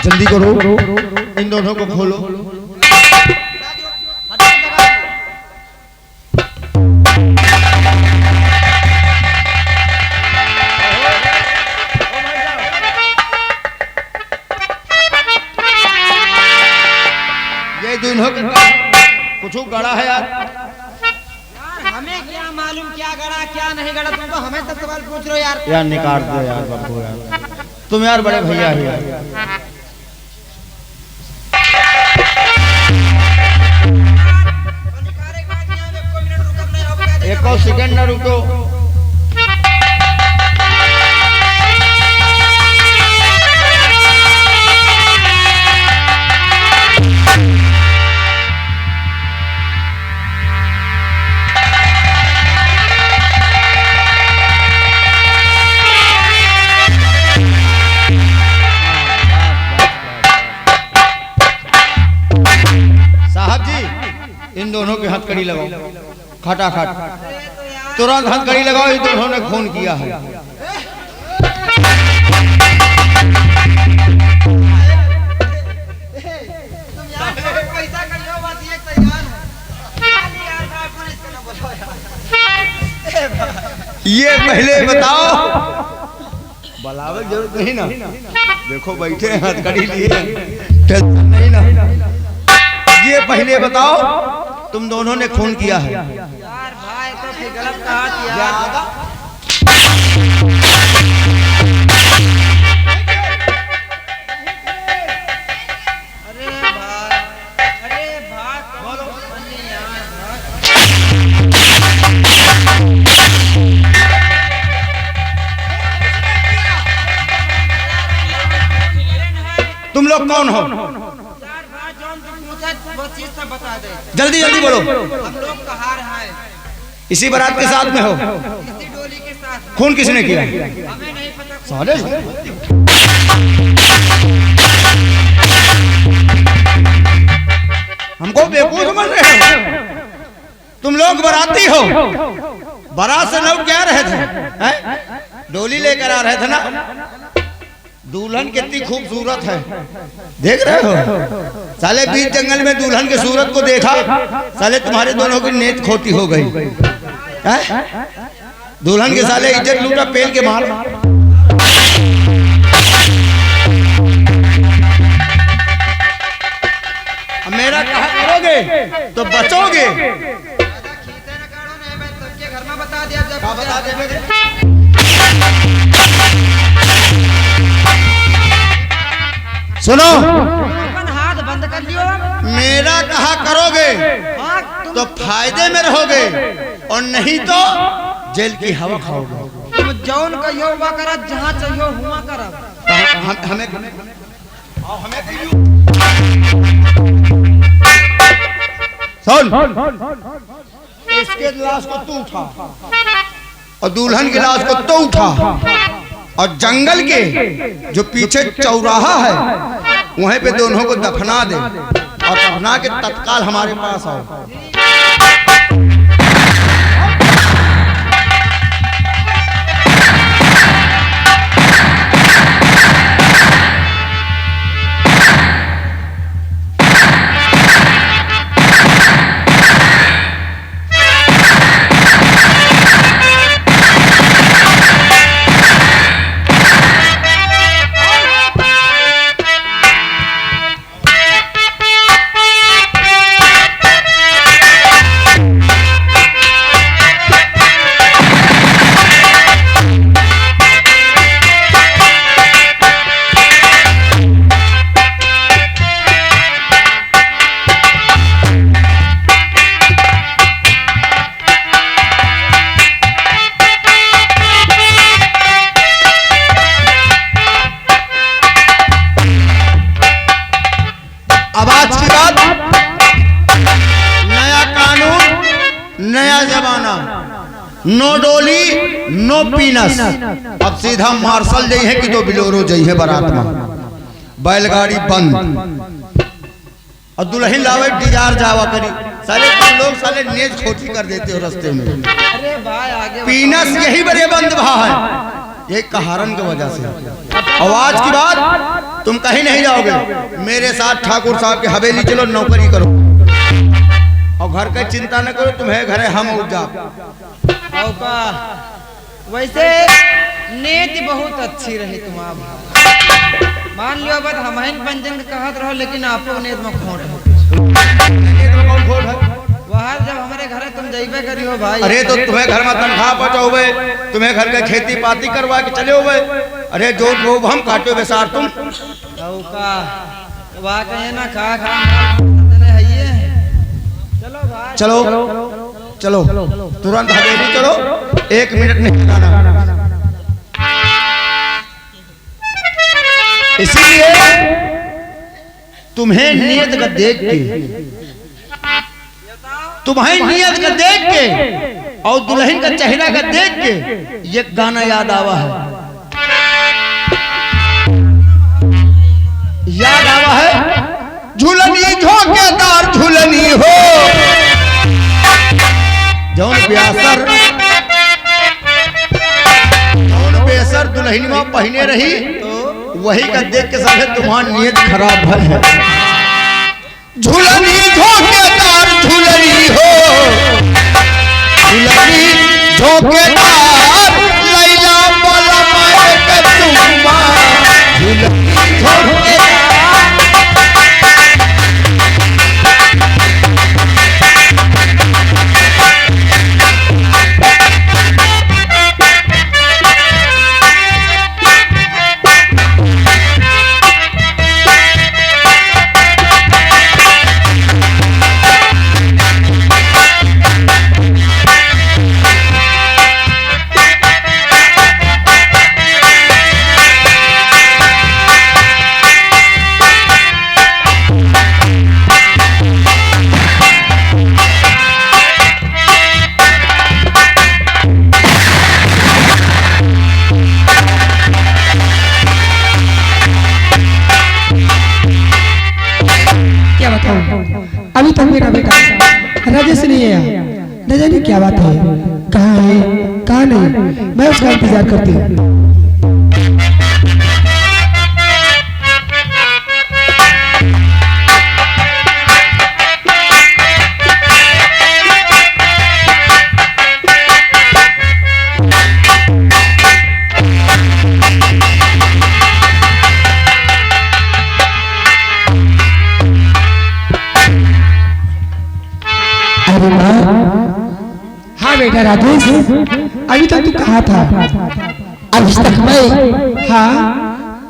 जल्दी करो, इन दोनों को खोलो। ये दोनों कुछ गड़ा है यार। हमें क्या मालूम क्या गड़ा क्या नहीं गड़ा, तुम तो हमें सब सवाल पूछ रहे हो यार। यार निकाल दो यार बाबू यार, तुम यार बड़े भैया ही यार। एक और सेकंड ना रुको। इन दोनों के हथकड़ी लगाओ, खटाखट तुरंत हथकड़ी लगाओ। इन दोनों ने खून किया है। ये पहले बताओ, बलावल जरूरत नहीं ना, देखो बैठे हथकड़ी लिए, टेंशन नहीं ना। ये पहले बताओ तुम दोनों ने खून किया है? यार भाई तो फिर गलत कहा यार। अरे भाई बोलो यार। तुम लोग कौन हो? बता दे जल्दी जल्दी बोलो। हम लोग कहार हैं, इसी बारात के साथ में हो? इसी डोली के साथ। खून किसने किया? हमें नहीं पता। साले हमको बेवकूफ समझ रहे हो? तुम लोग बाराती हो, बारात से लोग क्या रहे थे? डोली लेकर आ रहे थे ना। दुल्हन कितनी खूबसूरत है, देख रहे हो? साले बीच जंगल में दुल्हन के सूरत को देखा, साले तुम्हारे दोनों की नीयत खोटी हो गई। दुल्हन के साले इज्जत लूटा पेल के मार। मेरा कहा करोगे तो बचोगे। घर में बता दिया जब बता दे। सुनो, हाथ बंद कर लियो। मेरा कहा करोगे तो फायदे में रहोगे, और नहीं तो जेल की हवा खाओगे। तुम जौन कहियो हुआ करा, जहाँ चाहिए हुआ करा। हमें सुन, इसके लाश को तू उठा और दुल्हन की लाश को तू उठा, और जंगल के जो पीछे चौराहा है वहीं पे दोनों को दफना दे, और दफना के तत्काल हमारे पास आओ। नया जमाना, नो डोली नो पीनस। अब सीधा मार्शल जई है कि तो बिलोरो जई है बारात में, बैलगाड़ी बंद, और दुल्हन लावे डिजार जावा करी। साले तुम लोग साले नेज खोटी कर देते हो रास्ते में। अरे भाई आगे पीनस यही बड़े बंद भा है, ये कहारन की वजह से। और आज की बात तुम कहीं नहीं जाओगे, मेरे साथ ठाकुर साहब की हवेली चलो, नौकरी करो और घर का चिंता न करो, तुम्हें घर हम उठ जाओ। वैसे नीति बहुत अच्छी रही तुम्हारा, मान लियो बात हम पंचन कहत रहो, लेकिन आपको नेत में खोट है। वहाँ जब हमारे घर तुम जाइबे करी हो भाई, अरे तो तुम्हें घर में तनख्वाह पहुँचाओगे, तुम्हें घर का खेती पाती करवा के चले हो, अरे जो लोग हम काटो बेसार तुम वहाँ कहे ना खा चलो चलो तुरंत हवेली चलो, 1 मिनट नहीं जाना। इसीलिए तुम्हें नियत का देख के, तुम्हारी नियत का देख के और दुल्हन का चेहरा का देख के ये गाना याद आवा है, याद आवा है। झूलनी झोंकेदार झूलनी हो, जौन बेसर दुल्हन में पहने रही, वही का देख के साले तुम्हारी नियत खराब है। झूलनी झोंकेदार झूलनी हो, झूलनी झोंकेदार लैला वाला माए के तुम्बा, झूलनी झोंकेदार। अभी तक मेरा बेटा राजेश नहीं है, न जाने क्या बात है, कहाँ है कहाँ नहीं, मैं उसका इंतजार करती हूँ। हाँ बेटा राजेश, अभी तक तू कहाँ था? अभी तक मैं हाँ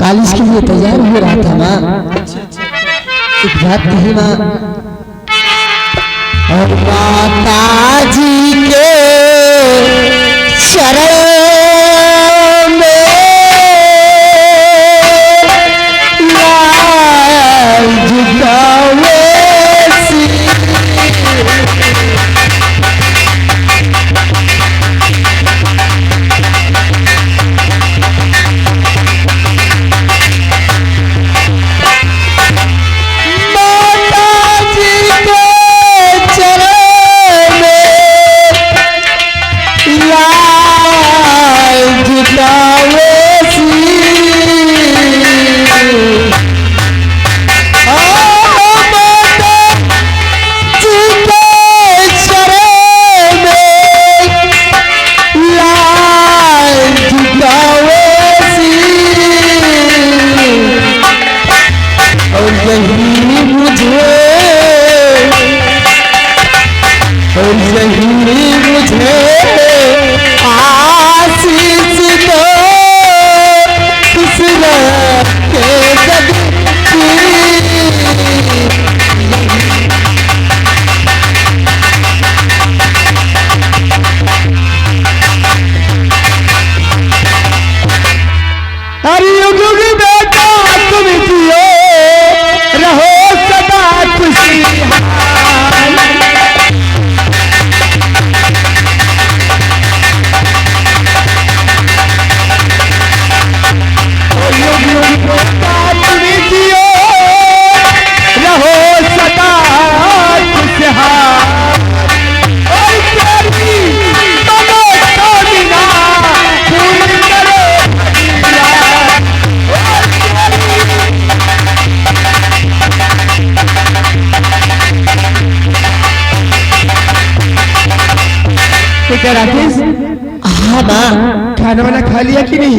कॉलेज के लिए तैयार हो रहा था माँ। एक बात कही माँ, और माता जी के शरण में लाल झुकावे राकेश? हाँ माँ। खाना वाना खा लिया कि नहीं?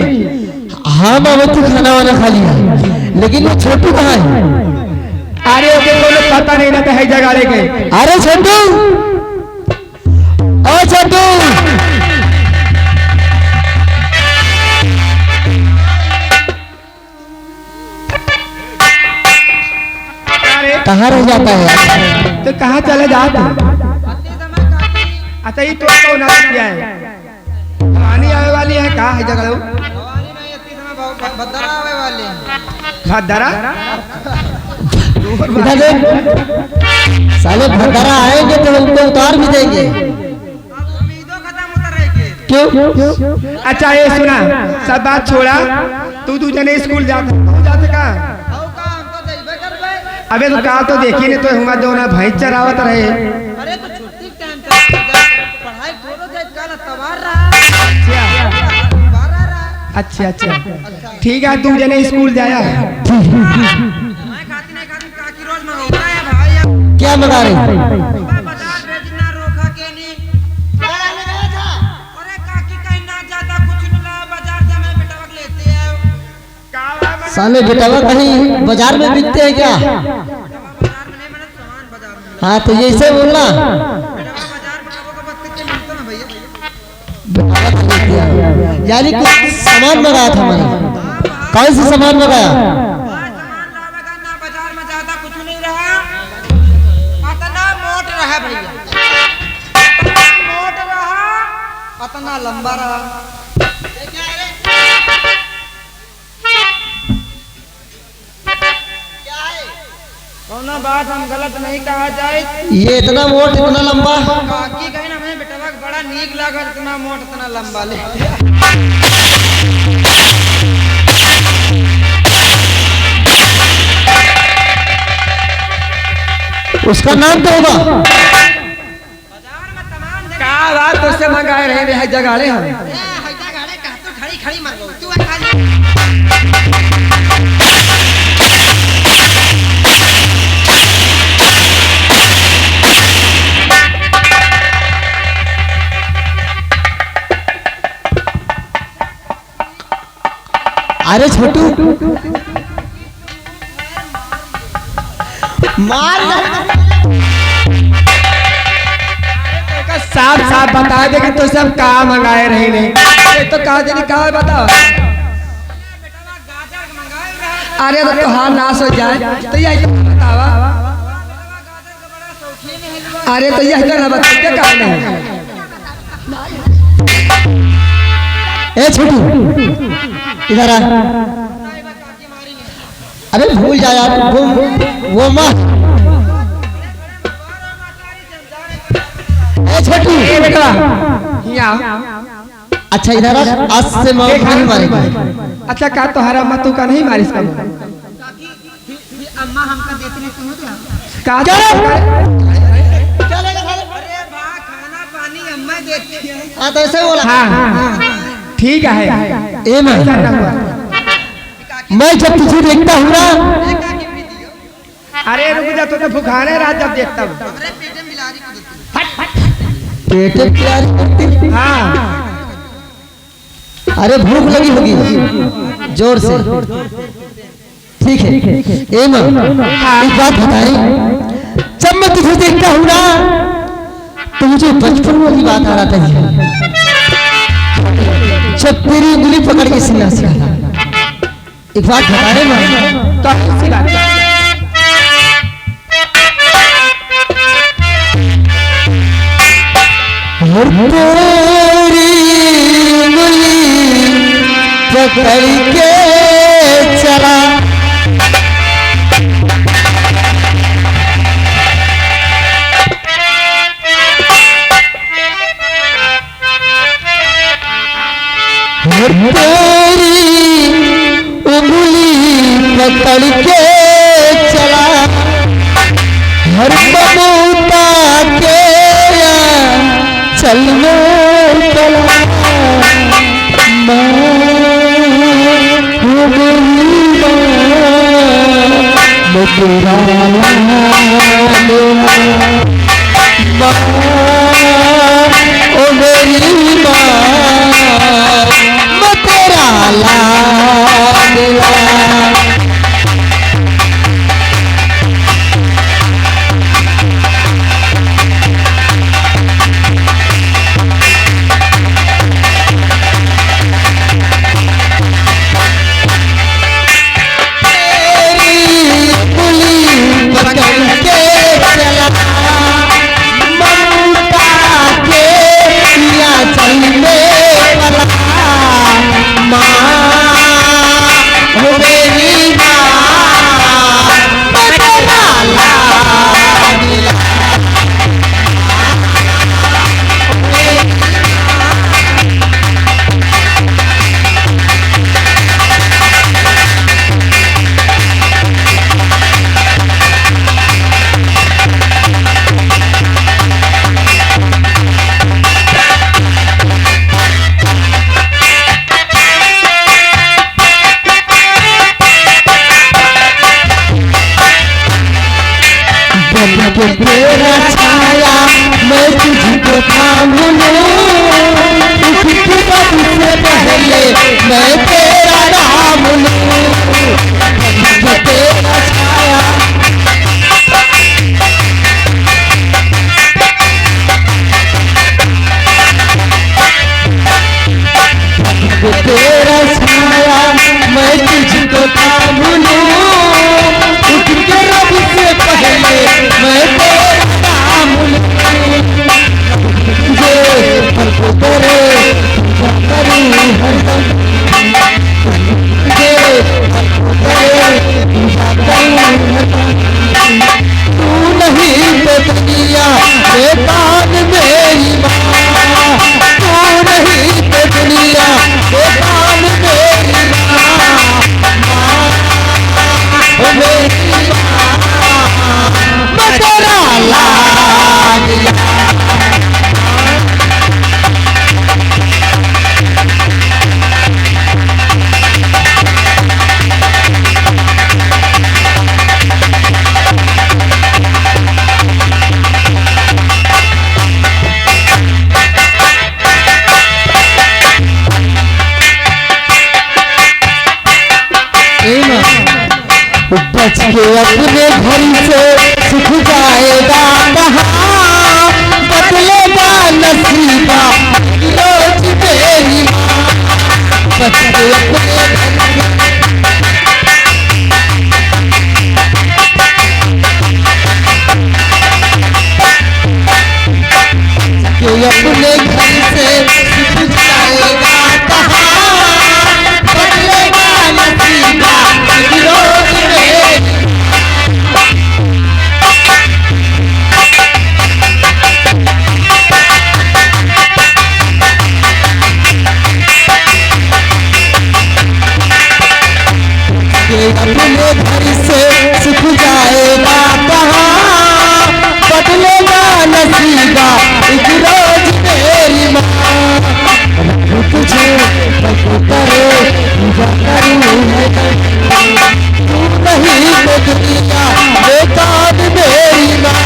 हाँ माँ, वो तो खाना वाना खा लिया, लेकिन वो छोटू कहाँ है? अरे ओके बोलो, पता नहीं ना तो है जगह लेके। अरे छोटू, ओ छोटू, कहाँ रह जाता है? तो कहाँ चले जाते? अति समय काकी अच्छा ये तो ना किया है, पानी आने वाली है, कहाँ है जगह? भवानी नहीं अति समय भद्रा आवे वाले हैं। भद्रा इधर देख, साले भद्रा आएंगे तो उनको उतार भी देंगे। अब उम्मीदों खत्म उतर रही के। क्यों? अच्छा ये सुना, सब बात छोड़ा, तू जने स्कूल जाते कहाँ? औ का हम तो जइबे करबे। अबे तो कहा तो देखी नहीं तो हुआ जो ना भैंस चरावत रहे। अरे तो छुट्टी के टाइम पे पढ़ाई थोड़ो जाए काल तबार रहा। बारह रहा। अच्छा अच्छा ठीक है, तू जने स्कूल जाया? मैं खाती नहीं खाती काकी रोज मंगाता है भाई। अब क्या मंगा रही? बाजार भेजना रोका के नहीं। अरे काकी कहीं ना ज्यादा कुछ नहीं ला, बाजार से मैं बेटा लेते हैं। साले बेटावा कहीं बाजार में बिकते हैं क्या? बाजार में नहीं, मैंने सामान बाजार में मिला। हाँ तो ऐसे बोलना। बेटा बाजार में कबो कबो बत्ती के मिलता ना भैया। यानी कुछ सामान मंगाया था मैंने। कौन सा सामान मंगाया? सामान लावेगा ना, बाजार में ज्यादा कुछ नहीं रहा। अतना मोट रहा भैया, अतना मोट रहा, अतना लंबा रहा। कौनो बात हम गलत नहीं कहा जाए। ये इतना मोट इतना लंबा? काकी कहे ना हमें बेटा बड़ा नीक लागल, इतना मोट इतना लंबा ले। उसका नाम तो होगा। बाजार में तमाम का बात तो से मंगाए रहे है जगह ले हम। हैजा गाड़े कह तो खड़ी खड़ी मर गई तू खाली। अरे छोटू, मार साफ साफ बता दे कि तो सब का मंगाए रहे ने। ये तो कहा देनी कहा बताओ। बेटा गाजर मंगाए रहा। अरे तो तुहार नाश हो जाए तो ये बतावा। गाजर का बड़ा शौकीन है हलवा। अरे तो यह ना बताते का नहीं। ए छोटू, इधर आ। अरे भूल जा यार, वो माँ। ए छोटू, ए बेटा यहाँ। अच्छा इधर आ, आज से माँ नहीं मारेगी। अच्छा का तोहरा मत तू का नहीं मारिस का? काकी अम्मा हमका देती नहीं तुम क्या? का अरे बा खाना पानी अम्मा देती है। हाँ तो ऐसे बोला। हाँ ठीक है। ए माँ, मैं जब तुझे देखता हूँ ना, काकी भी दियो। अरे रुक जा, तो भुखाने रात जब देखता हूँ। हमरे पेटे मिलारी को देती। पेटे प्यार करती। हाँ अरे भूख लगी होगी जोर से। ठीक है ए माँ, एक बात बताएं, जब मैं तुझे देखता हूँ ना तो मुझे बचपन वाली बात आ रहा था। जब तेरी उंगली पकड़ के सीना से एक बात बताएं माँ, तो ऐसी बात है। और तेरी उंगली पकड़ के चला और तेरी उंगली पकड़ के चला हर ममता के चल में चला मैं ओ मेरी माँ मैं तेरा लाडला। तेरा छाया मैं तुझको थाम लूं, उठ के सबसे पहले मैं तेरा नाम लूं। तेरा छाया तेरा छाया मैं तुझको थाम लूं, उठ के सबसे पहले मैं तेरा नाम लूं। तेरे करूं हरदम तू नहीं तो दुनिया बेतान मेरी माँ, तू नहीं तो दुनिया बेतान मेरी माँ, मेरी माँ मैं तेरा लाडला। बच के अपने घर से सुख जाएगा कहाँ, बदलेगा नसीबा रोज मेरी माँ। बच के अपने घर से सुख जाएगा कहाँ, बदलेगा नसीबा रोज मेरी। अपने घर से सुख जाएगा कहाँ, बदलेगा नसीबा एक रोज मेरी माँ। तुझे करे पूजा करूँ तू नहीं तो दुनिया बेतान मेरी माँ,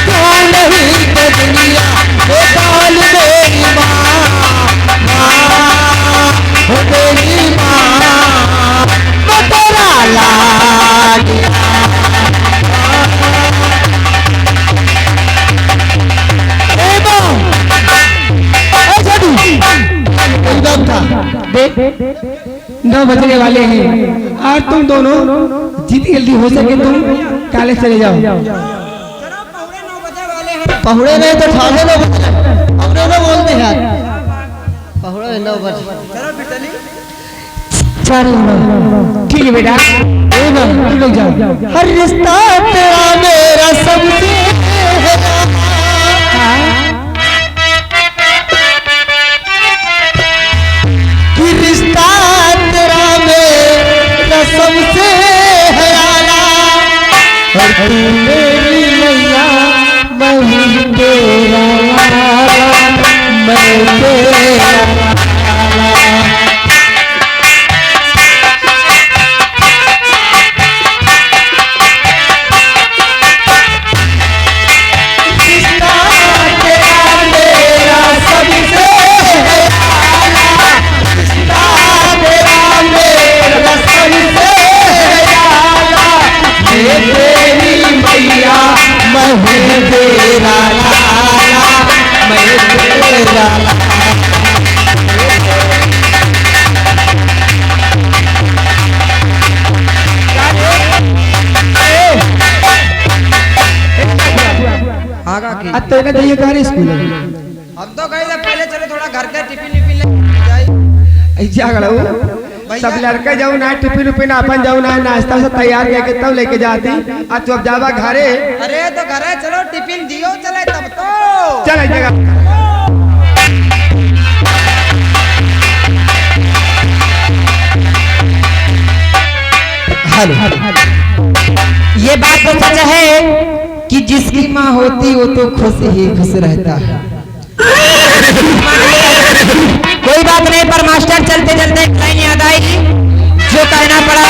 तू नहीं तो दुनिया बेतान मेरी माँ, माँ हो मेरी माँ मैं तेरा लाडला। देख 9 बजने वाले हैं और तुम दोनों जितनी जल्दी हो सके तुम कॉलेज चले जाओ। चलो पहुरे 9 बजे वाले हैं। पहुड़े नहीं तो ठाणे 9 बजे, पहुड़े ना बोलते हैं पहुड़े 9 बजे। चलो बिटली ठीक है बेटा तुम लोग जाओ। हर रिश्ता तेरा मेरा सबसे रिश्ता तेरा मेरा सबसे है आला, और तू मेरी मैया मैं हूँ तेरा लाला, मैं तेरा लाला। रिश्ता तेरा तो ये कहाँ स्कूल है? हम तो कहीं पहले चलो थोड़ा घर के टिफिन विफिन ले जाए। ऐसा करो सब लड़के जाऊ ना टिफिन उफिन अपन जाऊ ना नाश्ता से तैयार करके तब लेके जाती आ तू अब जावा घरे। अरे तो घरे चलो टिफिन दियो चले तब तो चल जगह हेलो ये बात तो सच है कि जिसकी माँ होती वो तो खुश ही खुश रहता है। कोई बात नहीं पर मास्टर चलते चलते एक लाइन याद आई जो कहना पड़ा।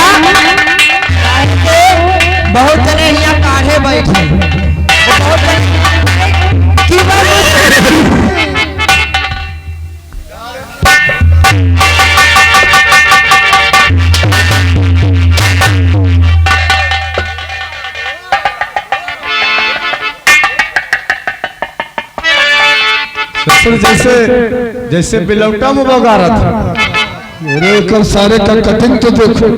बहुत जने यहाँ काढ़े बैठे बहुत की जैसे जैसे बिलौटा में बगा रहा था मेरे कल सारे का कटिंग तो देखो।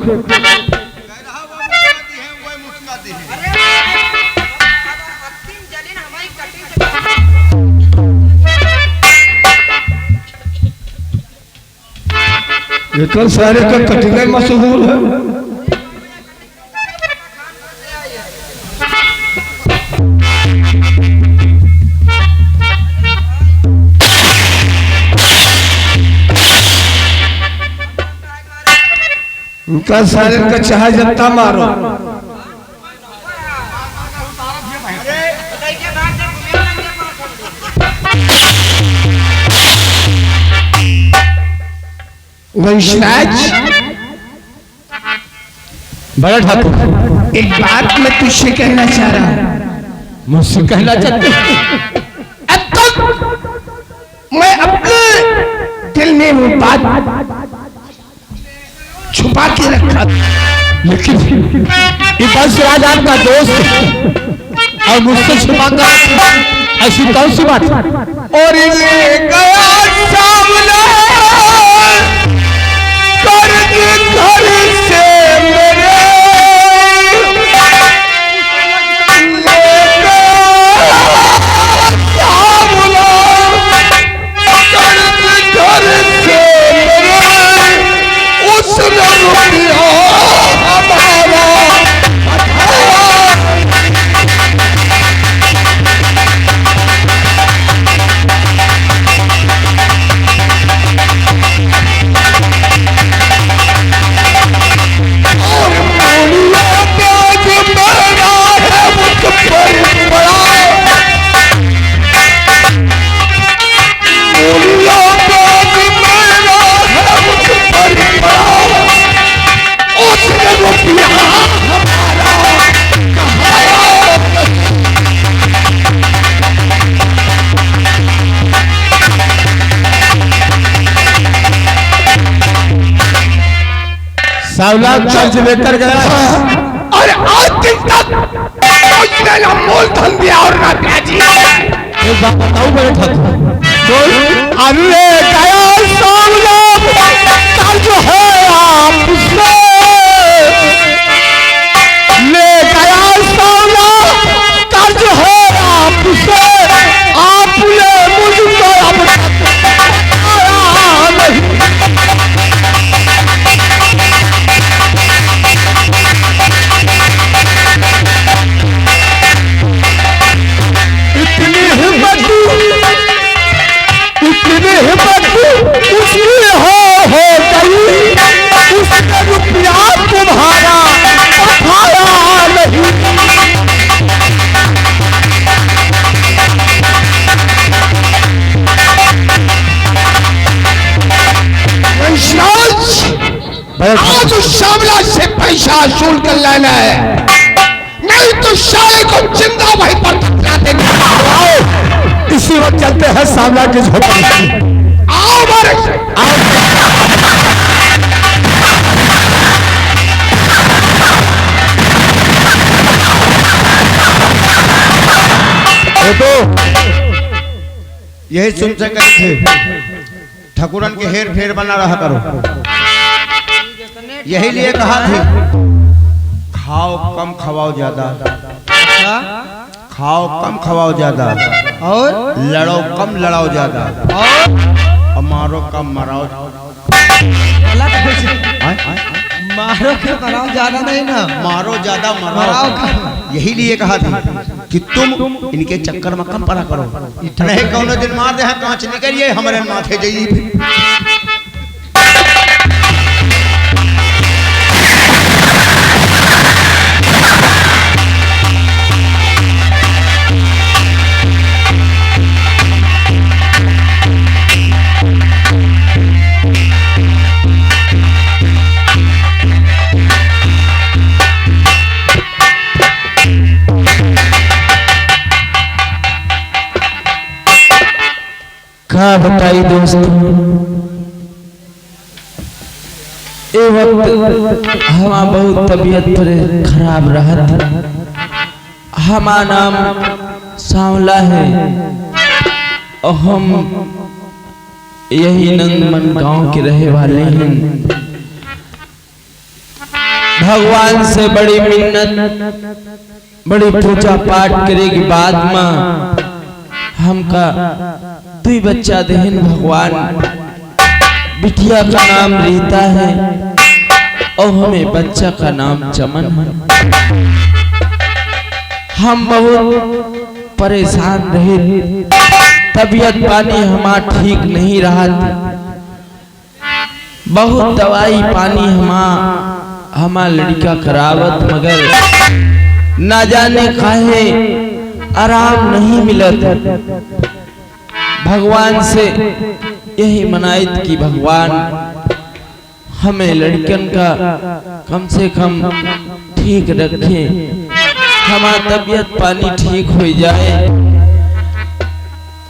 ये कल सारे का कटिंग मशहूर है। उनका सारे का चाहे जनता मारो। वंशराज बड़ा ठाकुर एक बात मैं तुझसे कहना चाह रहा हूँ। मुझसे कहना चाहते अब तक मैं अपने दिल में वो बात छुपा के रखा लेकिन ये वंशराज आपका दोस्त और मुझसे छुपा कर ऐसी कौन सी बात? और ले गया सामने कर्ज घर से मेरे ले गया सामने कर्ज घर से मेरे उसने रुपया हमारा सावला कर्ज लेकर गया और आज दिन तक उसने ना मूलधन दिया और ना ब्याजी। एक बात बताऊं बड़े ठाकुर अरे गया सावला कर्ज है आपसे ले गया सावला कर्ज है आपसे आपने मुझको अब नहीं। उसमें हो गई उसका रुपया तुम्हारा पठाया नहीं। आज उस श्यामला से पैसा वसूल कर लेना है नहीं तो साले को जिंदा वहीं पर पकड़ा देना। इसी वक्त चलते हैं सावला के झोपड़ी। आओ मारे तो यही सुनते कहे थे ठाकुरन के हेर फेर बना रहा करो। यही लिए कहा थी खाओ कम खवाओ ज्यादा, खाओ कम खवाओ ज्यादा। और लड़ो कम लड़ाओ ज्यादा, और मारो कम मराओ। गलत कुछ आय? मारो के मराओ ज्यादा नहीं ना, मारो ज्यादा मराओ मराओ कम। यही लिए कहा था कि तुम इनके चक्कर में कम पड़ा करो, नहीं कौनो दिन मार दे कांच निकलिए हमारे माथे जाइए। क्या बताई दोस्तों, ए वक्त हमारा बहुत तबीयत पर खराब रहा। हमारा नाम सांवला है और हम यही नंगमन गांव के रहे वाले हैं। भगवान से बड़ी मिन्नत, बड़ी पूजा पाठ करे के बाद में हमका दुई बच्चा देहन भगवान। बिटिया का नाम रीता है और हमें बच्चा का नाम चमन है। हम बहुत परेशान रहे, तबीयत पानी हमारा ठीक नहीं रहा। बहुत दवाई पानी हमारा लड़का करावत, मगर ना जाने काहे आराम नहीं मिलत। भगवान से यही मनाइत कि भगवान हमें लड़कन का कम से कम ठीक रखे, हमारा तबीयत पानी ठीक हो जाए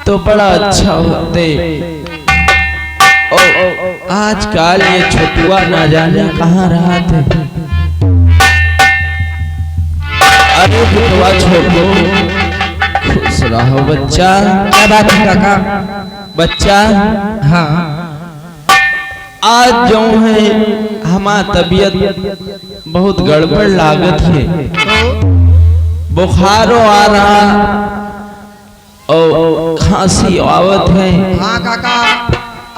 तो बड़ा अच्छा होते। और आजकल ये छोटुआ ना जाने कहाँ रहा थे। अरे छोटुआ छोटू, खुश रहो बच्चा। क्या बात है काका? बच्चा हाँ आज जो है हमारा तबीयत बहुत गड़बड़ लागत है, बुखारो आ रहा और खांसी आवत है। हाँ काका,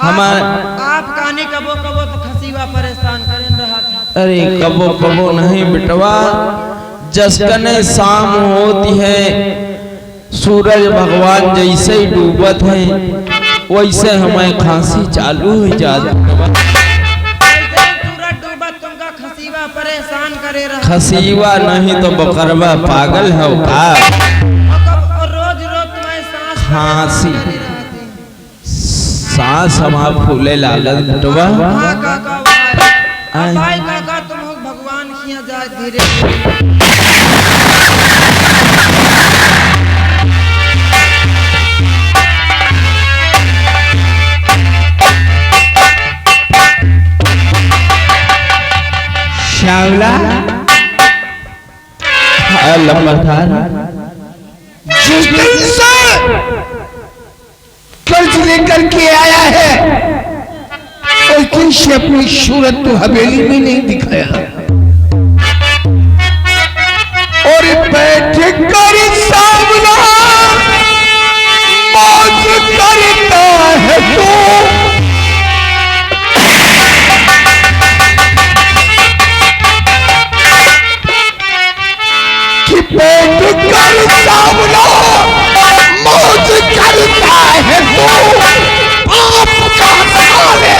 हमारे आप कहानी कबो कबो तो खसीवा परेशान कर रहा था। अरे कबो कबो नहीं बेटवा, जसकने शाम होती है सूरज भगवान जैसे ही डूबत है वैसे हमें खांसी चालू हो जाती। तुमका खसीवा परेशान करे रहा। खसीवा नहीं तो बकरवा पागल है का। रोज रोज तुम्हें सांस खांसी सांस हमारा फूले लागल बेटवा। हाँ काका भाई काका तुम भगवान खिया जाए धीरे। श्यामला लंबरदार, जिस दिन से कर्ज लेकर के आया है उस दिन से अपनी सूरत तो हवेली में नहीं दिखाया, और बैठ कर सामना मौज करता है तू। बैठ कर सामना मौज करता है तू। आप का साले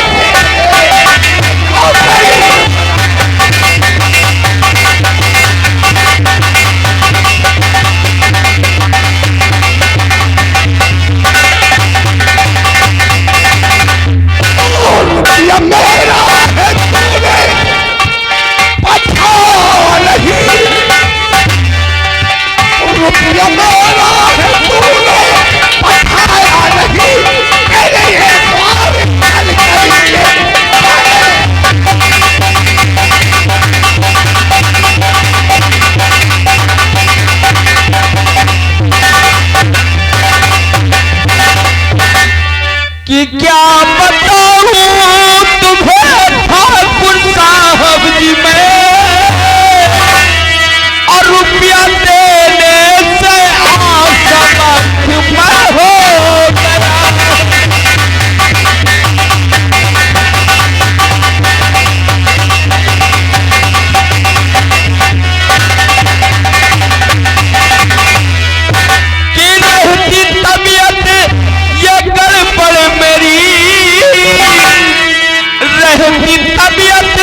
रहती तबीयत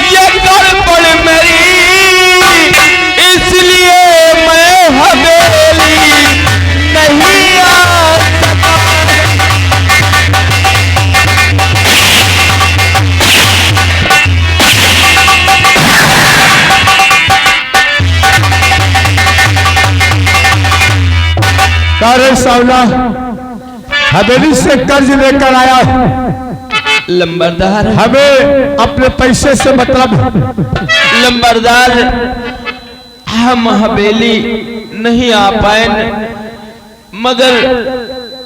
ये गड़बड़ मेरी, इसलिए मैं हवेली नहीं आ सका। अरे सावला हवेली से कर्ज लेकर आया, लंबरदार हमें अपने पैसे से मतलब। लंबरदार हम हवेली नहीं आ पाए, मगर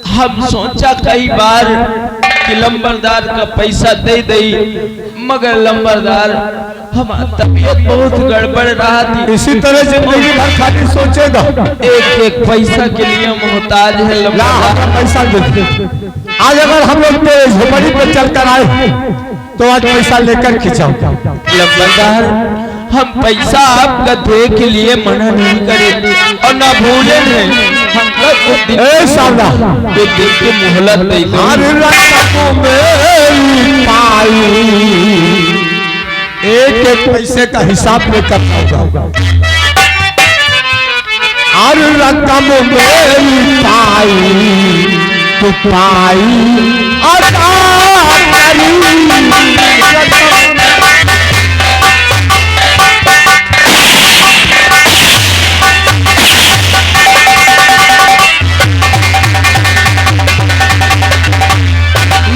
हम सोचा कई बार कि लंबरदार का पैसा दे दे, मगर लंबरदार हमारी तबीयत बहुत गड़बड़ रहा थी। इसी तरह जिंदगी भर खाली सोचेगा, एक एक पैसा के लिए मोहताज है लंबरदार। पैसा दे। आज अगर हम लोग तेरे झोपड़ी पे चल कर आए तो आज पैसा लेकर खिंचाओ। लंबरदार हम पैसा आपका दे के लिए मना नहीं करे और ना भूले हैं, हम कुछ दिन की मोहलत दे दो। एक एक पैसे का हिसाब लेकर होगा। और रकम मेरी पाई तो पाई अदा करी,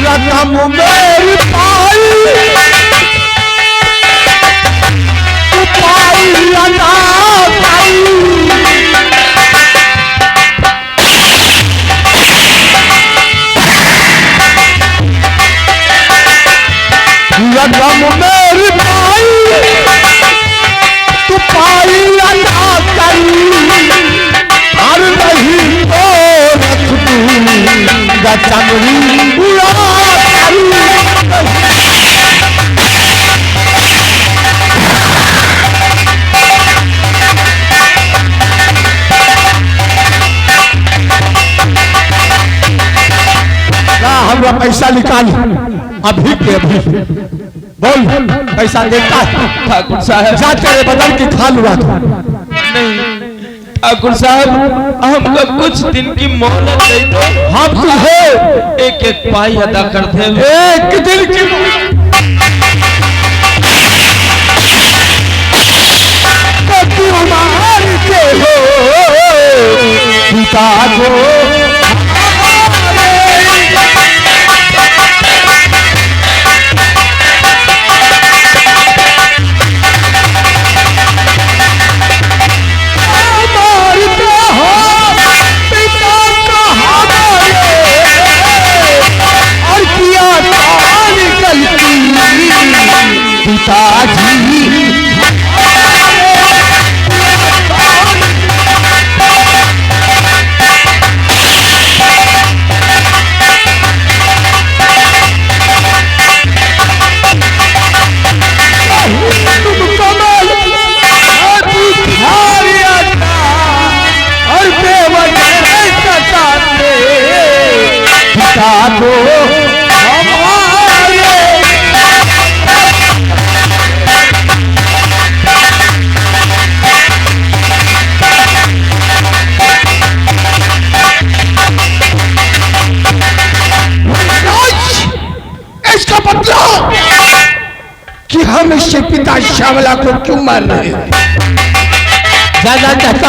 रकम मेरी पाई तो पाई अदा करी। रकम मेरी पाई तो पाई अदा करी, और नहीं तो रख दूंगा चमड़ी उड़ा करी। हमरा पैसा निकाल अभी के अभी, बोल पैसा देता है। ठाकुर साहब जा तेरे बदल की खा लुआ था। नहीं ठाकुर साहब हमको कुछ दिन की मोहलत दे दो, हम तुझे एक एक पाई अदा करते हैं। एक दिन की मारते हो पिता को, पिताजी और पिता को इसका मतलब कि हम इससे पिता श्यामला को क्यों मार रहे हैं? ज्यादा चाहता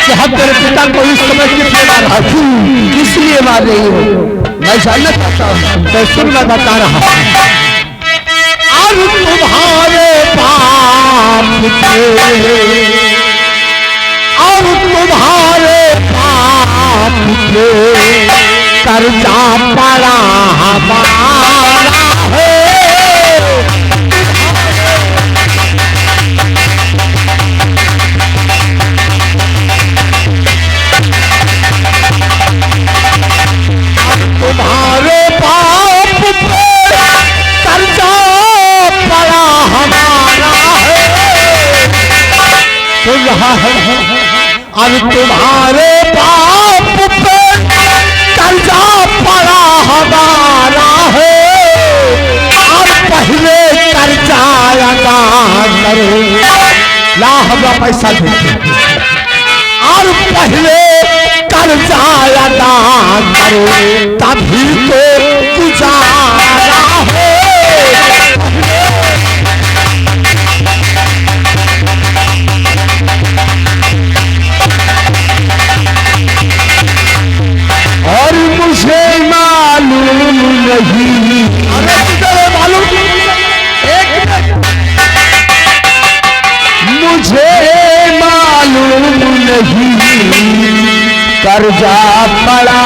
कि हम तेरे पिता को इस समय किसने मारा, इसलिए मार रही हो। मैं जानना चाहता हूँ, मैं सुन मैं बता रहा हूँ। और तुम्हारे बाप के और तुम्हारे बाप के कर्जा पड़ा हमारा है। तुम्हारे बाप पे कर्जा पड़ा हमारा है। और तुम्हारे बाप पे कर्जा पड़ा हमारा है। तभी तो गुजारा हो। और मुझे मालूम नहीं, अरे तुझे मालूम, मुझे मालूम नहीं कर्जा पड़ा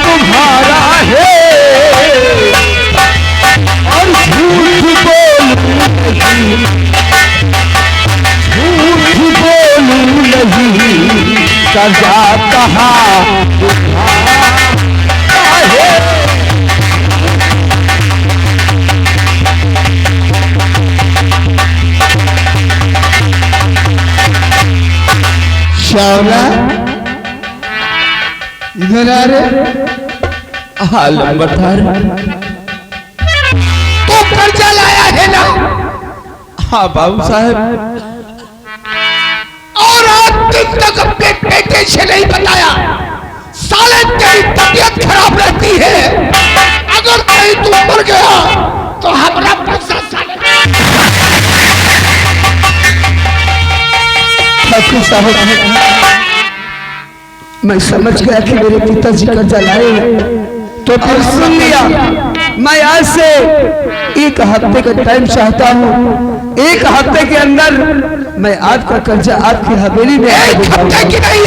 तुम्हारा है, और झूठ बोलूं नहीं कर्जा कहा श्यामला, इधर आ रे। हाँ लंबरदार, तो कर्जा लाया है ना? हाँ बाबू साहब, और आज दिन तक अपने बेटे से नहीं बताया। साले तेरी तबीयत खराब रहती है, अगर कहीं तू मर गया तो हमारा पैसा साले। ठाकुर साहब, मैं समझ गया कि मेरे पिताजी कर्जा लाए हैं, तो फिर सुन लिया। मैं आज से 1 हफ्ते का टाइम चाहता हूँ। 1 हफ्ते के अंदर मैं आपका कर्जा आपकी हवेली में 1 हफ्ते की नहीं,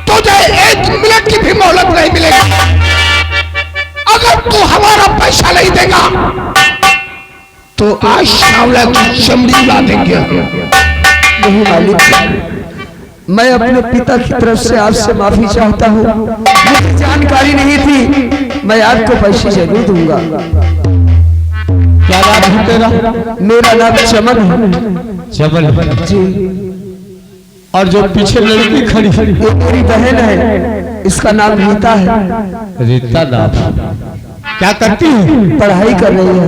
तुझे 1 मिनट की भी मोहलत नहीं मिलेगी। अगर तू हमारा पैसा नहीं देगा तो आज श्यामला की चमड़ी उड़ा देंगे। नहीं मालिक, मैं अपने पिता की तरफ से आपसे माफी चाहता हूँ। मुझे जानकारी नहीं थी, मैं आपको पैसे जरूर दूंगा। क्या नाम है तेरा? मेरा नाम चमन है। चमन जी। और जो पीछे लड़की खड़ी है ये मेरी बहन है, इसका नाम रीता है। रीता नाम, क्या करती है? पढ़ाई कर रही है।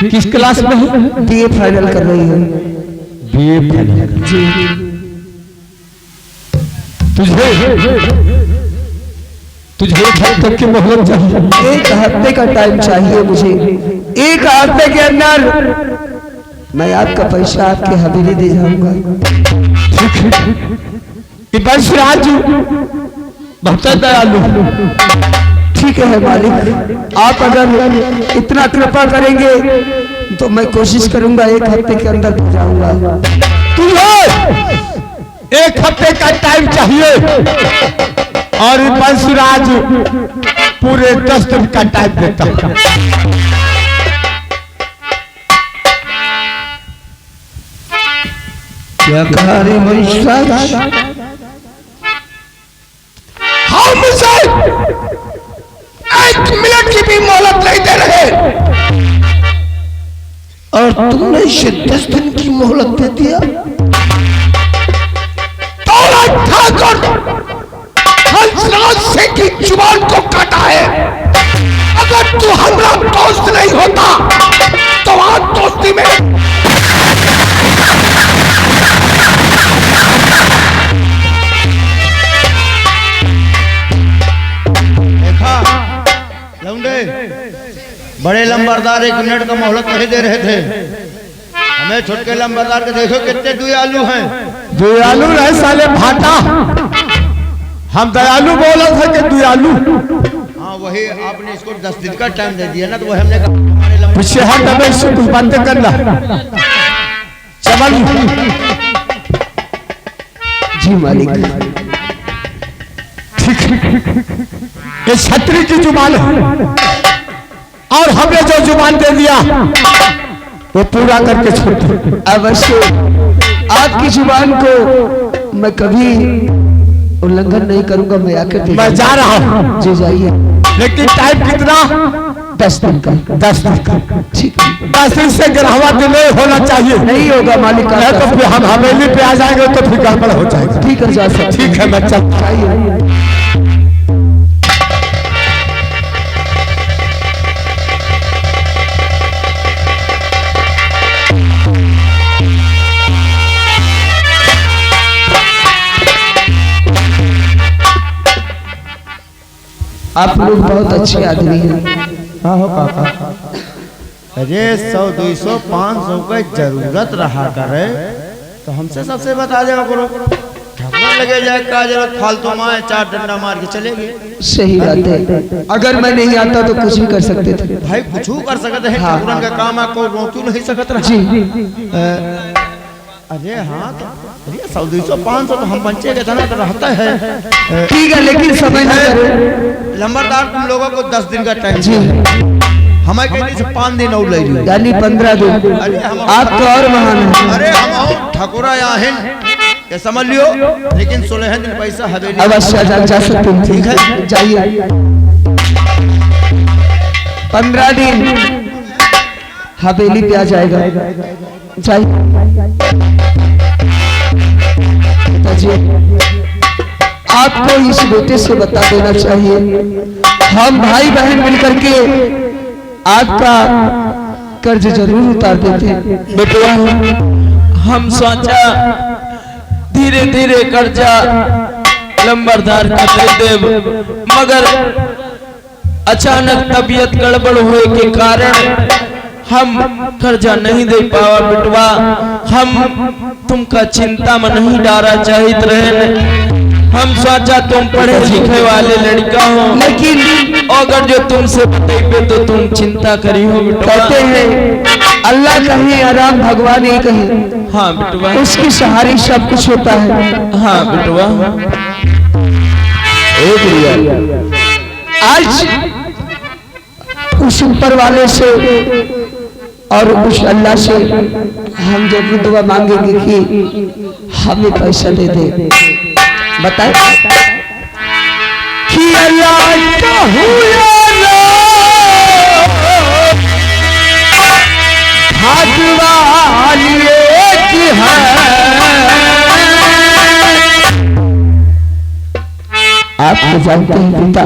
किस क्लास में है? बीए फाइनल कर रही है। BA final. जी। तुझे 1 हफ्ते की मोहलत चाहिए। 1 हफ्ते का टाइम चाहिए मुझे। 1 हफ्ते के अंदर मैं आपका पैसा आपके हवेली दे जाऊंगा। कि बस राजू बहुत दयालु। ठीक है मालिक, आप अगर इतना कृपा करेंगे तो मैं कोशिश करूंगा 1 हफ्ते के अंदर दे जाऊंगा। तुझे 1 हफ्ते का टाइम चाहिए और बंसुराज पूरे 10 दिन का टाइम देता है। क्या कहा रे बंसुराज? हम मुझे 1 मिनट की भी मोहलत नहीं दे रहे, और तुमने इसे 10 दिन की मोहलत दे दिया। ठाकुर हंसराज सिंह की जुबान को काटा है। अगर तू हमारा दोस्त नहीं होता तो आज दोस्ती में देखा लौंडे, बड़े लंबरदार 1 मिनट का मोहलत नहीं दे रहे थे। हमें छोटके लंबरदार के देखो कितने दयालु हैं। दयालु रहे साले भाटा, हम दयालु बोला था कि दयालु। हाँ वही, आपने इसको 10 दिन का टाइम दे दिया ना, तो वही हमने कहा हमारे लंबरदार पीछे हट, हमें इससे कुछ बातें करना। चमन। जी मालिक। ये छतरी की जुबान है, और हमने जो जुबान दे दिया वो पूरा करके छोड़ दो। अवश्य आपकी जुबान को मैं कभी उल्लंघन नहीं करूंगा। मैं आकर मैं जा रहा हूँ। जी जाइए। लेकिन टाइम कितना? 10 दिन का। 10 दिन का। ठीक है, 10 दिन से गिरहवा दिन नहीं होना चाहिए। नहीं होगा मालिक नहीं तो फिर हम हवेली पे आ जाएंगे तो फिर गड़बड़ हो जाएगा। ठीक है जा सकते ठीक है, मैं चलता हूं। आप लोग बहुत अच्छे आदमी हैं। हाँ हो पापा। अरे 100 200 500 का जरूरत रहा करे तो हमसे सबसे बता देगा करो। झगड़ा लगे जाए का जरूरत फालतू माए 4 डंडा मार के चले गए। सही बात है, अगर मैं नहीं आता तो कुछ भी कर सकते थे। भाई कुछ कर सकते हैं, हाँ। ठाकुरन का काम आपको रोक नहीं सकत रहा। जी अरे हाँ तो अरे 100 200 500 तो हम बच्चे के तना तो रहता है। ठीक है, लेकिन समय न करो। लंबरदार तुम लोगों को 10 दिन का टाइम जी हमारे कहने से 5 दिन और ले लो। यानी 15 दिन। अरे हम आप तो और महान हैं। अरे हम आओ ठाकुरा आहिन ये समझ लियो, लेकिन 16 दिन पैसा हवेली अवश्य जा सकते हैं। ठीक है, जाइए। 15 दिन हवेली पे आ जाएगा। जाइए पिताजी, आपको इस बेटे से बता देना चाहिए, हम भाई बहन मिलकर के आपका कर्ज जरूर उतार देते। बेटवा हम सोचा धीरे धीरे कर्जा लंबरदार के दे देव, मगर अचानक तबीयत गड़बड़ हुए के कारण हम कर्जा नहीं दे पावा। बेटवा हम तुमका चिंता में नहीं डारा चाहिए रहे। हम सोचा तुम पढ़े लिखे वाले लड़का हो, लेकिन अगर जो तुमसे बतेबे तो तुम चिंता करी हो। कहते हैं अल्लाह कहे आराम भगवान ही कहे। हाँ बेटवा, उसकी सहारे सब कुछ होता है। हाँ बेटवा। आज उस ऊपर वाले से और उस अल्लाह से हम जरूर दुआ मांगेंगे कि हमें पैसा दे दे। बताए कि अल्लाह का हुआ भगवान एक है। आप तो जानते हैं पिता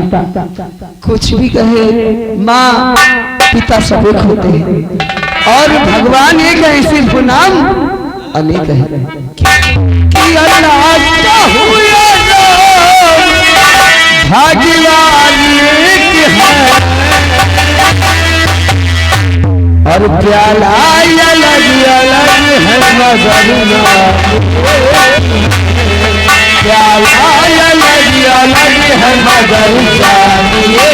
कुछ भी कहे, माँ पिता सब एक होते हैं और भगवान एक है, सिर्फ नाम अनेक है। कि अल्लाह का हुआ भगवान एक है और प्याला अलग अलग है मगरना, प्याला अलग अलग है मगर जानिए।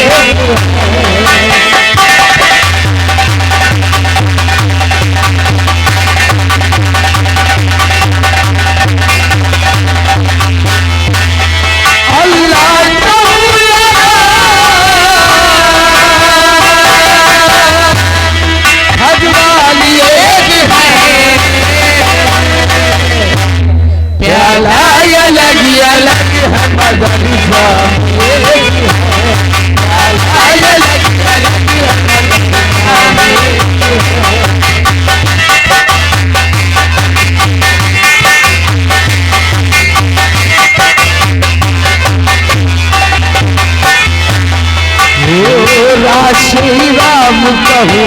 श्री राम कहूँ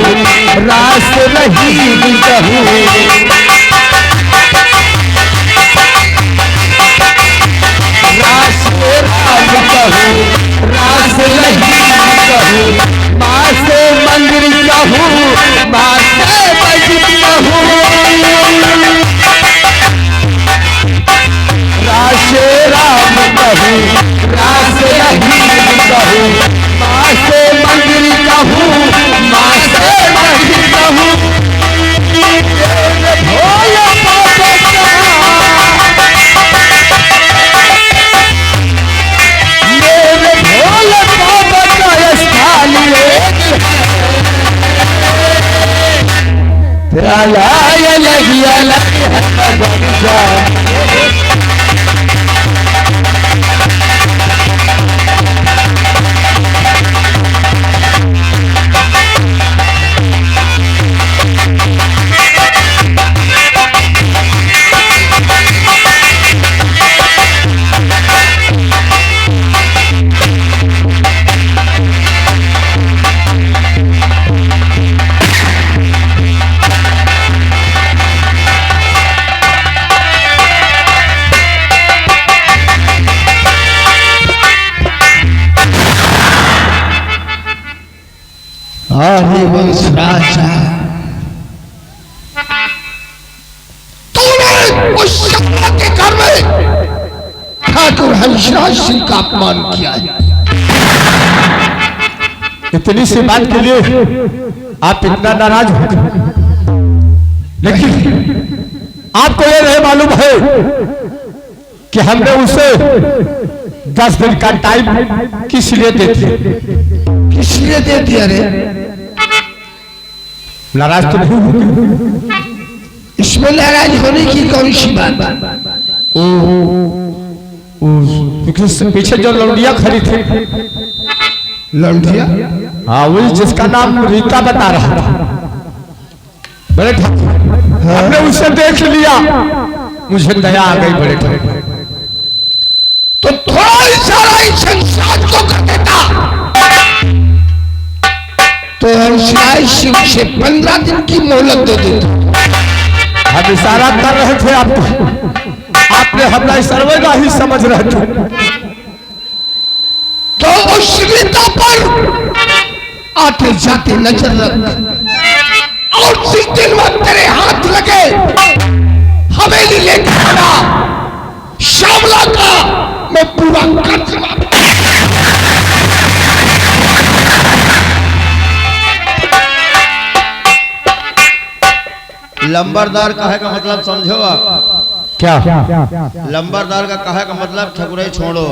रास रहीम कहूँ, रास राम कहूँ रास रहीम कहूँ, माँ से मंदिर कहूँ माँ से मस्जिद कहूँ, रास राम कहूँ रास रहीम कहूँ, माँ से मंदिर कहूँ माँ से मस्जिद कहूँ। भोला मेरे भोले बाबा का स्थान प्याला लगिया अरे वंशराजा, तूने उस श्यामला के घर में ठाकुर हंसराज सिंह का अपमान किया है। इतनी सी बात के लिए आप इतना नाराज हो गए, लेकिन आपको ये नहीं मालूम है कि हमने उसे 10 दिन का टाइम किस लिए दे दिया? किस लिए दे दिया रे? नाराज तो नहीं हो? इसमें नाराज होने की कौन सी बात? पीछे जो लौंडिया खड़ी थी, लौंडिया, हाँ वही जिसका नाम रीता बता रहा था, बड़े ठाकुर हमने उसे देख लिया, मुझे दया आ गई बड़े ठाकुर। तो थोड़ा इशारा इस संसार को कर देता तो हंसराज सिंह से 15 दिन की मोहलत दे देता। हम इशारा कर रहे थे आपको, आपने हमारा सर्वगा ही समझ रहे थे। तो उस रीता पर आते जाते नजर रख और जिस दिन में तेरे हाथ लगे हवेली लेकर आना, श्यामला का मैं पूरा कर्ज लंबरदार कहे का मतलब समझो आप? क्या लंबरदार का कहे का मतलब ठकुराई छोड़ो,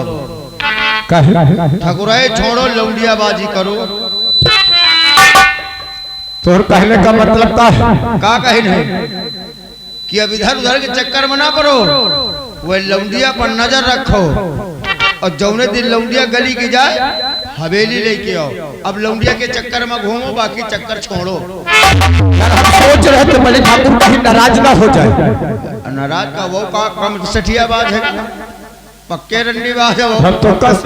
कहे ठकुराई छोड़ो, लौंडियाबाजी करो। तोर कहने का मतलब का कही नहीं कि अब इधर उधर के चक्कर में ना पड़ो, वह लौंडिया पर नजर रखो और जौने दिन लौंडिया गली की जाए हवेली लेके आओ। अब लौंडिया के चक्कर में घूमो, बाकी चक्कर छोड़ो। हम सोच रहे थे बड़े ठाकुर कहीं नाराज ना हो जाए। नाराज का वो का कम सठियाबाज है, पक्के रंडीबाज है वो। हम तो कस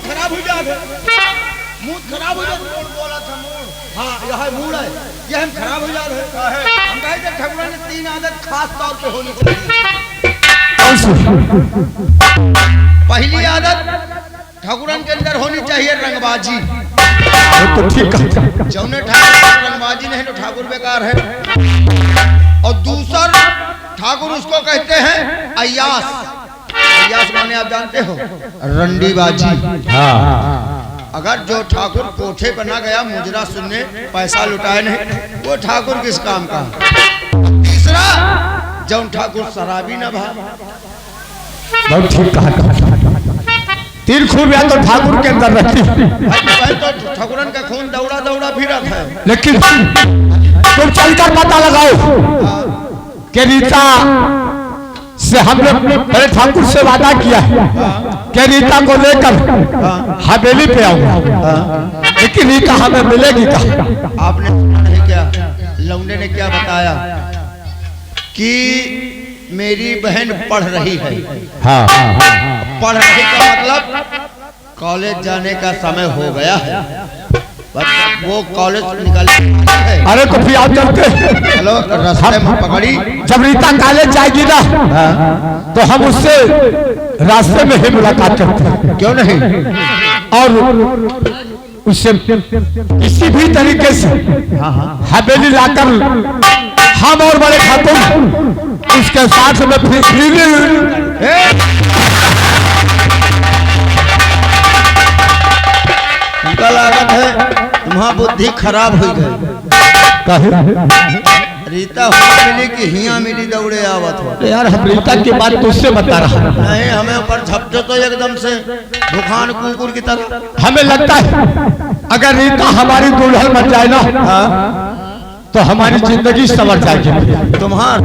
खराब हो जाए, बोला था मूड, हाँ यह मूड है, यह हम खराब हो जाए। हम कहे थे ठकुरा ने 3 आदत खास तौर पे होनी चाहिए। पहली आदत ठकुरन के अंदर होनी चाहिए रंगबाजी। तो ठीक है, जौने ठाकुर रंगबाजी नहीं तो ठाकुर बेकार है। और दूसरा ठाकुर उसको कहते हैं अय्यास। अय्यास माने आप जानते हो, रंडीबाजी। हाँ अगर जो ठाकुर कोठे पर ना गया मुजरा सुनने, पैसा लुटाए नहीं, वो ठाकुर किस काम का? तीसरा जौन ठाकुर शराबी ना भा। बहुत ठीक कहा। 3 खूबियां तो ठाकुर के अंदर रहती है। तो ठाकुरन का खून दौड़ा दौड़ा फिरा था। लेकिन तुम चलकर पता लगाओ कि रीता से हमने बड़े ठाकुर से वादा किया है कि रीता को लेकर हवेली पे आऊंगा, लेकिन रीता हमें मिलेगी कहाँ? आपने सुना नहीं क्या लौंडे ने क्या बताया कि मेरी बहन पढ़ रही है। हाँ पढ़ रही का मतलब कॉलेज जाने का समय हो गया है, वो कॉलेज निकल है। अरे तो फिर आप चलते चलो रास्ते में पकड़ी। जब रीता कॉलेज जाएगी ना तो हम उससे रास्ते में ही मुलाकात करते हैं, क्यों नहीं? और उससे किसी भी तरीके से हवेली लाकर हम और बड़े ठाकुर उसके साथ में उनका लागत है तुम्हारा बुद्धि खराब हो गई। रीता मिली कि हिया मिली दौड़े आवत हो। यार हम रीता की बात तो उससे बता रहा नहीं, हमें ऊपर झपटे तो एकदम से दुकान कुकुर की तरह। हमें लगता है अगर रीता हमारी दुल्हन बन जाए ना तो हमारी जिंदगी संवर जाएगी। तुम्हार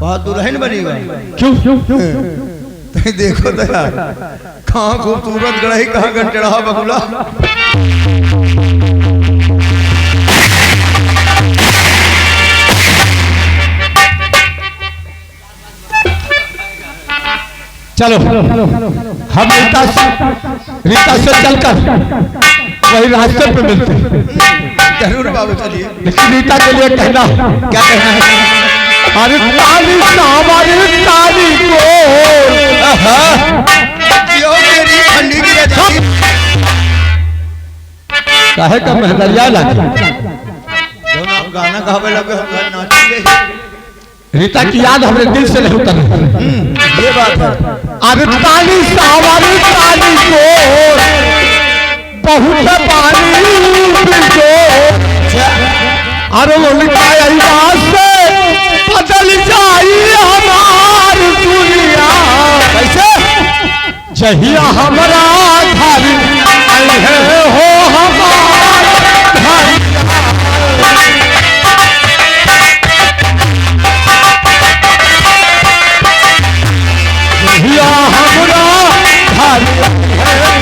बहुत दुल्हन बनेगा। क्यों? तो देखो तो यार, कहाँ खूबसूरत गढ़ई, कहाँ गंटड़ा बगुला। चलो हम रीता से चलकर वही रास्ते पे मिलते हैं। जरूर बाबू चलिए। लेकिन रीता के लिए कहना, क्या कहना है? अरे ताली सावर ताली को जियो मेरी ठंडी की रजाई। काहे का महदरिया लागे जब आप गाना गावे लगे हम नाचेंगे। रीता की याद हमरे दिल से नहीं उतर ये बात है। अरे ताली सावर ताली को बहुत पानी को अरे उनका यही से बदल जाई हमार दुनिया कैसे जहिया हमारा घर आई है हो हमार घर जहिया हमारा घर है